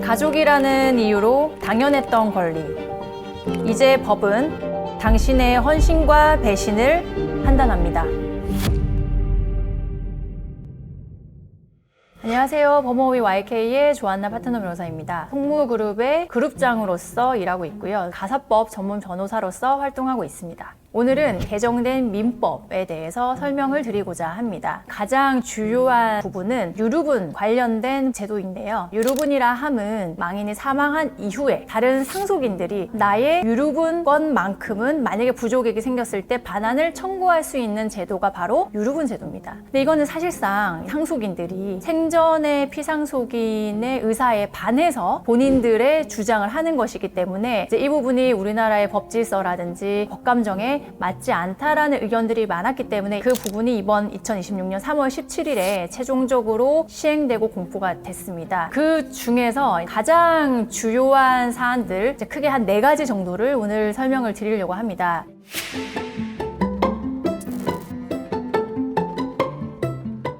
가족이라는 이유로 당연했던 권리. 이제 법은 당신의 헌신과 배신을 판단합니다. 안녕하세요. 법무법인 YK의 조한나 파트너 변호사입니다. 송무그룹의 그룹장으로서 일하고 있고요. 가사법 전문 변호사로서 활동하고 있습니다. 오늘은 개정된 민법에 대해서 설명을 드리고자 합니다. 가장 주요한 부분은 유류분 관련된 제도인데요. 유류분이라 함은 망인이 사망한 이후에 다른 상속인들이 나의 유류분권만큼은 만약에 부족액이 생겼을 때 반환을 청구할 수 있는 제도가 바로 유류분 제도입니다. 근데 이거는 사실상 상속인들이 생전의 피상속인의 의사에 반해서 본인들의 주장을 하는 것이기 때문에 이제 이 부분이 우리나라의 법질서라든지 법감정에 맞지 않다라는 의견들이 많았기 때문에 그 부분이 이번 2026년 3월 17일에 최종적으로 시행되고 공포가 됐습니다. 그 중에서 가장 주요한 사안들, 이제 크게 한 4가지 정도를 오늘 설명을 드리려고 합니다.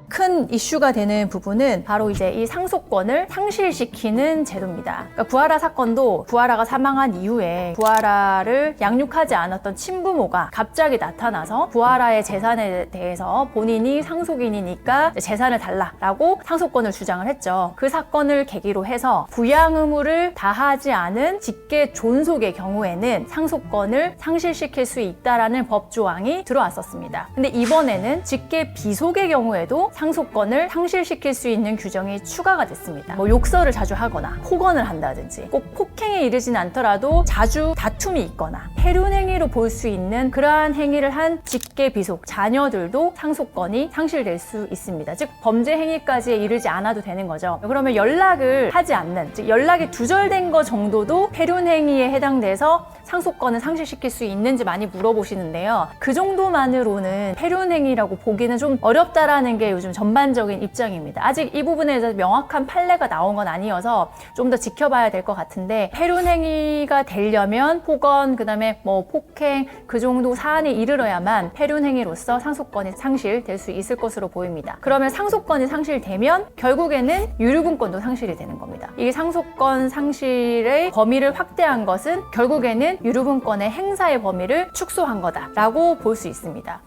큰 이슈가 되는 부분은 바로 이제 이 상속권을 상실시키는 제도입니다. 그러니까 부하라 사건도 부하라가 사망한 이후에 부하라를 양육하지 않았던 친부모가 갑자기 나타나서 부하라의 재산에 대해서 본인이 상속인이니까 재산을 달라라고 상속권을 주장을 했죠. 그 사건을 계기로 해서 부양 의무를 다하지 않은 직계 존속의 경우에는 상속권을 상실시킬 수 있다라는 법 조항이 들어왔었습니다. 근데 이번에는 직계 비속의 경우에도 상속권을 상실시킬 수 있는 규정이 추가가 됐습니다. 욕설을 자주 하거나 폭언을 한다든지 꼭 폭행에 이르진 않더라도 자주 다툼이 있거나 폐륜행위로 볼 수 있는 그러한 행위를 한 직계 비속 자녀들도 상속권이 상실될 수 있습니다. 즉 범죄 행위까지 이르지 않아도 되는 거죠. 그러면 연락을 하지 않는, 즉 연락이 두절된 거 정도도 폐륜행위에 해당돼서 상속권을 상실시킬 수 있는지 많이 물어보시는데요. 그 정도만으로는 폐륜행위라고 보기는 좀 어렵다라는 게 요즘 전반적인 입장입니다. 아직 이 부분에 대해서 명확한 판례가 나온 건 아니어서 좀 더 지켜봐야 될 것 같은데, 폐륜행위가 되려면 폭언, 그 다음에 폭행, 그 정도 사안에 이르러야만 폐륜행위로서 상속권이 상실될 수 있을 것으로 보입니다. 그러면 상속권이 상실되면 결국에는 유류분권도 상실이 되는 겁니다. 이 상속권 상실의 범위를 확대한 것은 결국에는 유류분권의 행사의 범위를 축소한 거다라고 볼 수 있습니다.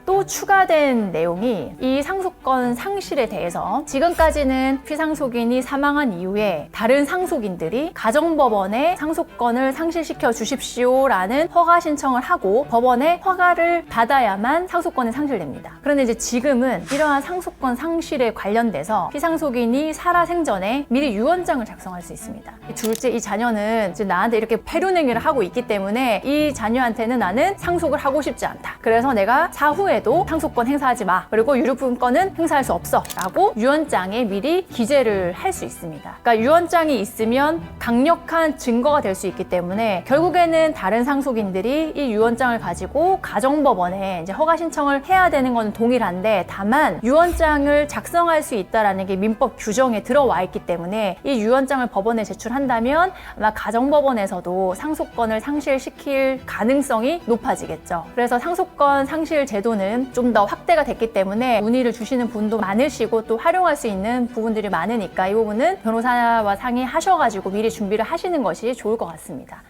또 추가된 내용이 이 상속권 상실에 대해서 지금까지는 피상속인이 사망한 이후에 다른 상속인들이 가정법원에 상속권을 상실시켜 주십시오라는 허가 신청을 하고 법원에 허가를 받아야만 상속권이 상실됩니다. 그런데 이제 지금은 이러한 상속권 상실에 관련돼서 피상속인이 살아생전에 미리 유언장을 작성할 수 있습니다. 둘째, 이 자녀는 지금 나한테 이렇게 폐륜행위를 하고 있기 때문에 이 자녀한테는 나는 상속을 하고 싶지 않다. 그래서 내가 사후에도 상속권 행사하지 마. 그리고 유류분권은 행사할 수 없어. 라고 유언장에 미리 기재를 할 수 있습니다. 그러니까 유언장이 있으면 강력한 증거가 될 수 있기 때문에 결국에는 다른 상속인들이 이 유언장을 가지고 가정법원에 이제 허가 신청을 해야 되는 건 동일한데, 다만 유언장을 작성할 수 있다라는 게 민법 규정에 들어와 있기 때문에 이 유언장을 법원에 제출한다면 아마 가정법원에서도 상속권을 상실시킬 가능성이 높아지겠죠. 그래서 상속권 상실 제도는 좀 더 확대가 됐기 때문에 문의를 주시는 분도 많으시고 또 활용할 수 있는 부분들이 많으니까 이 부분은 변호사와 상의하셔가지고 미리 준비를 하시는 것이 좋을 것 같습니다.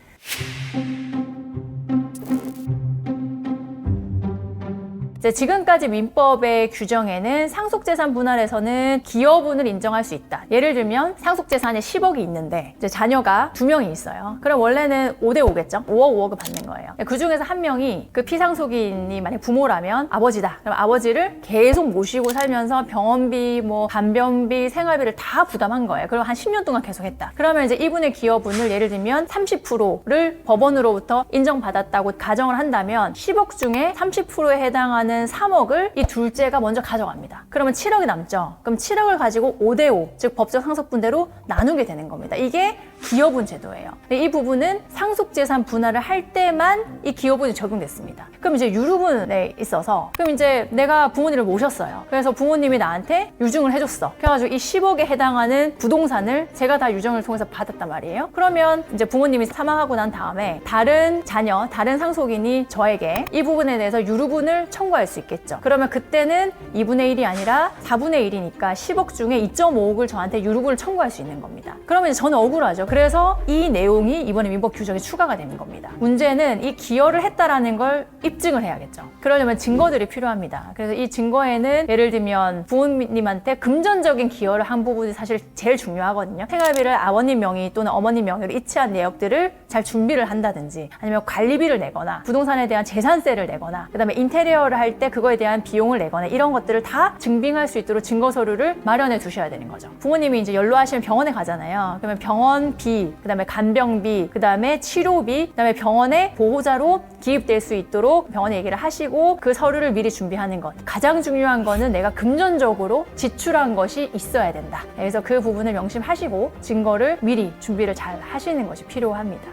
지금까지 민법의 규정에는 상속재산 분할에서는 기여분을 인정할 수 있다. 예를 들면 상속재산에 10억이 있는데 이제 자녀가 2명이 있어요. 그럼 원래는 5대5겠죠? 5억, 5억을 받는 거예요. 그 중에서 한 명이 그 피상속인이 만약 부모라면 아버지다. 그럼 아버지를 계속 모시고 살면서 병원비, 간병비, 생활비를 다 부담한 거예요. 그리고 한 10년 동안 계속 했다. 그러면 이제 이분의 기여분을 예를 들면 30%를 법원으로부터 인정받았다고 가정을 한다면 10억 중에 30%에 해당하는 3억을 이 둘째가 먼저 가져갑니다. 그러면 7억이 남죠. 그럼 7억을 가지고 5대5, 즉 법적 상속분대로 나누게 되는 겁니다. 이게 기여분 제도예요. 이 부분은 상속재산 분할을 할 때만 이 기여분이 적용됐습니다. 그럼 이제 유류분에 있어서 그럼 이제 내가 부모님을 모셨어요. 그래서 부모님이 나한테 유증을 해줬어. 그래가지고 이 10억에 해당하는 부동산을 제가 다 유증을 통해서 받았단 말이에요. 그러면 이제 부모님이 사망하고 난 다음에 다른 자녀, 다른 상속인이 저에게 이 부분에 대해서 유류분을 청구할 수 있겠죠. 그러면 그때는 2분의 1이 아니라 4분의 1이니까 10억 중에 2.5억을 저한테 유류분을 청구할 수 있는 겁니다. 그러면 이제 저는 억울하죠. 그래서 이 내용이 이번에 민법 규정에 추가가 되는 겁니다. 문제는 이 기여를 했다라는 걸 입증을 해야겠죠. 그러려면 증거들이 필요합니다. 그래서 이 증거에는 예를 들면 부모님한테 금전적인 기여를 한 부분이 사실 제일 중요하거든요. 생활비를 아버님 명의 또는 어머님 명의로 이체한 내역들을 잘 준비를 한다든지 아니면 관리비를 내거나 부동산에 대한 재산세를 내거나 그다음에 인테리어를 할 때 그거에 대한 비용을 내거나 이런 것들을 다 증빙할 수 있도록 증거 서류를 마련해 두셔야 되는 거죠. 부모님이 이제 연로하시면 병원에 가잖아요. 그러면 병원비, 그다음에 간병비, 그다음에 치료비, 그다음에 병원에 보호자로 기입될 수 있도록 병원에 얘기를 하시고 그 서류를 미리 준비하는 것. 가장 중요한 거는 내가 금전적으로 지출한 것이 있어야 된다. 그래서 그 부분을 명심하시고 증거를 미리 준비를 잘 하시는 것이 필요합니다.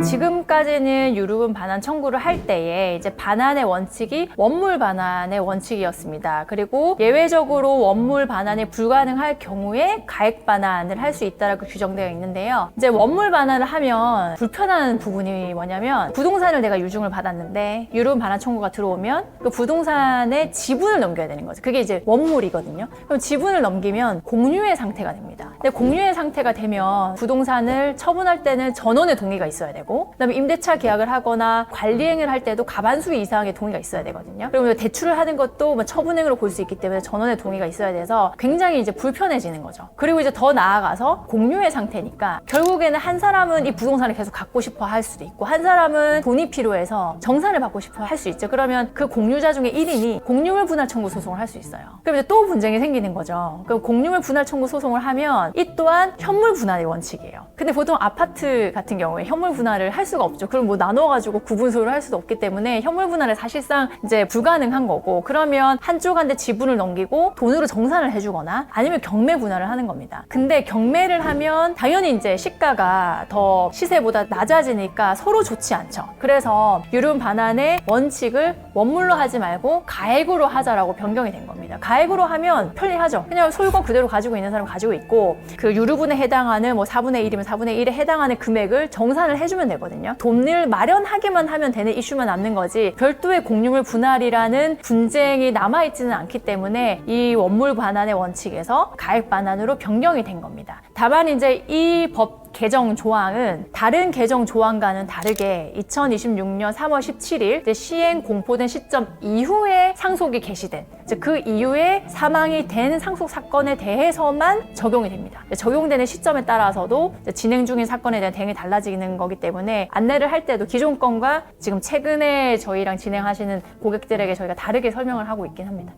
지금까지는 유류분 반환 청구를 할 때에 이제 반환의 원칙이 원물 반환의 원칙이었습니다. 그리고 예외적으로 원물 반환이 불가능할 경우에 가액 반환을 할 수 있다라고 규정되어 있는데요. 이제 원물 반환을 하면 불편한 부분이 뭐냐면 부동산을 내가 유증을 받았는데 유류분 반환 청구가 들어오면 그 부동산의 지분을 넘겨야 되는 거죠. 그게 이제 원물이거든요. 그럼 지분을 넘기면 공유의 상태가 됩니다. 근데 공유의 상태가 되면 부동산을 처분할 때는 전원의 동의가 있어야 되고 그다음에 임대차 계약을 하거나 관리행위를 할 때도 과반수 이상의 동의가 있어야 되거든요. 그리고 대출을 하는 것도 처분행위로 볼 수 있기 때문에 전원의 동의가 있어야 돼서 굉장히 이제 불편해지는 거죠. 그리고 이제 더 나아가서 공유의 상태니까 결국에는 한 사람은 이 부동산을 계속 갖고 싶어 할 수도 있고 한 사람은 돈이 필요해서 정산을 받고 싶어 할 수 있죠. 그러면 그 공유자 중에 1인이 공유물 분할 청구 소송을 할 수 있어요. 그럼 이제 또 분쟁이 생기는 거죠. 그럼 공유물 분할 청구 소송을 하면 이 또한 현물 분할의 원칙이에요. 근데 보통 아파트 같은 경우에 현물 분할을 할 수가 없죠. 그럼 나눠가지고 구분소를 할 수도 없기 때문에 현물 분할은 사실상 이제 불가능한 거고 그러면 한쪽한테 지분을 넘기고 돈으로 정산을 해주거나 아니면 경매 분할을 하는 겁니다. 근데 경매를 하면 당연히 이제 시가가 더 시세보다 낮아지니까 서로 좋지 않죠. 그래서 유류분 반환의 원칙을 원물로 하지 말고 가액으로 하자라고 변경이 된 겁니다. 가액으로 하면 편리하죠. 그냥 소유권 그대로 가지고 있는 사람 가지고 있고 그 유류분에 해당하는 4분의 1이면 4분의 1에 해당하는 금액을 정산을 해주면 되거든요. 돈을 마련하기만 하면 되는 이슈만 남는 거지 별도의 공유물 분할이라는 분쟁이 남아있지는 않기 때문에 이 원물 반환의 원칙에서 가액 반환으로 변경이 된 겁니다. 다만 이제 이 법 개정 조항은 다른 개정 조항과는 다르게 2026년 3월 17일 시행 공포된 시점 이후에 상속이 개시된 그 이후에 사망이 된 상속 사건에 대해서만 적용이 됩니다. 적용되는 시점에 따라서도 진행 중인 사건에 대한 대응이 달라지는 거기 때문에 안내를 할 때도 기존 건과 지금 최근에 저희랑 진행하시는 고객들에게 저희가 다르게 설명을 하고 있긴 합니다.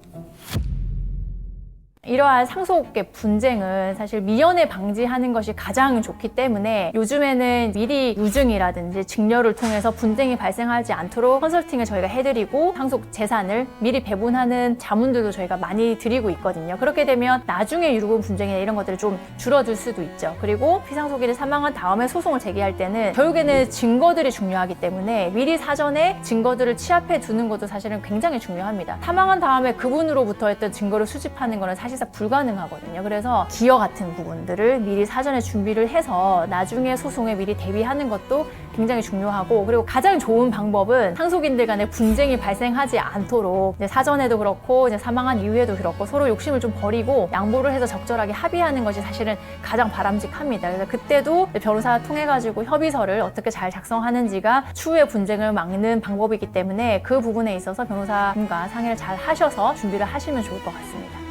이러한 상속의 분쟁은 사실 미연에 방지하는 것이 가장 좋기 때문에 요즘에는 미리 유증이라든지 증여를 통해서 분쟁이 발생하지 않도록 컨설팅을 저희가 해드리고 상속 재산을 미리 배분하는 자문들도 저희가 많이 드리고 있거든요. 그렇게 되면 나중에 유류분 분쟁이나 이런 것들이 좀 줄어들 수도 있죠. 그리고 피상속인이 사망한 다음에 소송을 제기할 때는 결국에는 증거들이 중요하기 때문에 미리 사전에 증거들을 취합해 두는 것도 사실은 굉장히 중요합니다. 사망한 다음에 그분으로부터 했던 증거를 수집하는 것은 사실상 불가능하거든요. 그래서 기여 같은 부분들을 미리 사전에 준비를 해서 나중에 소송에 미리 대비하는 것도 굉장히 중요하고 그리고 가장 좋은 방법은 상속인들 간에 분쟁이 발생하지 않도록 이제 사전에도 그렇고 이제 사망한 이후에도 그렇고 서로 욕심을 좀 버리고 양보를 해서 적절하게 합의하는 것이 사실은 가장 바람직합니다. 그래서 그때도 변호사 통해 가지고 협의서를 어떻게 잘 작성하는지가 추후에 분쟁을 막는 방법이기 때문에 그 부분에 있어서 변호사분과 상의를 잘 하셔서 준비를 하시면 좋을 것 같습니다.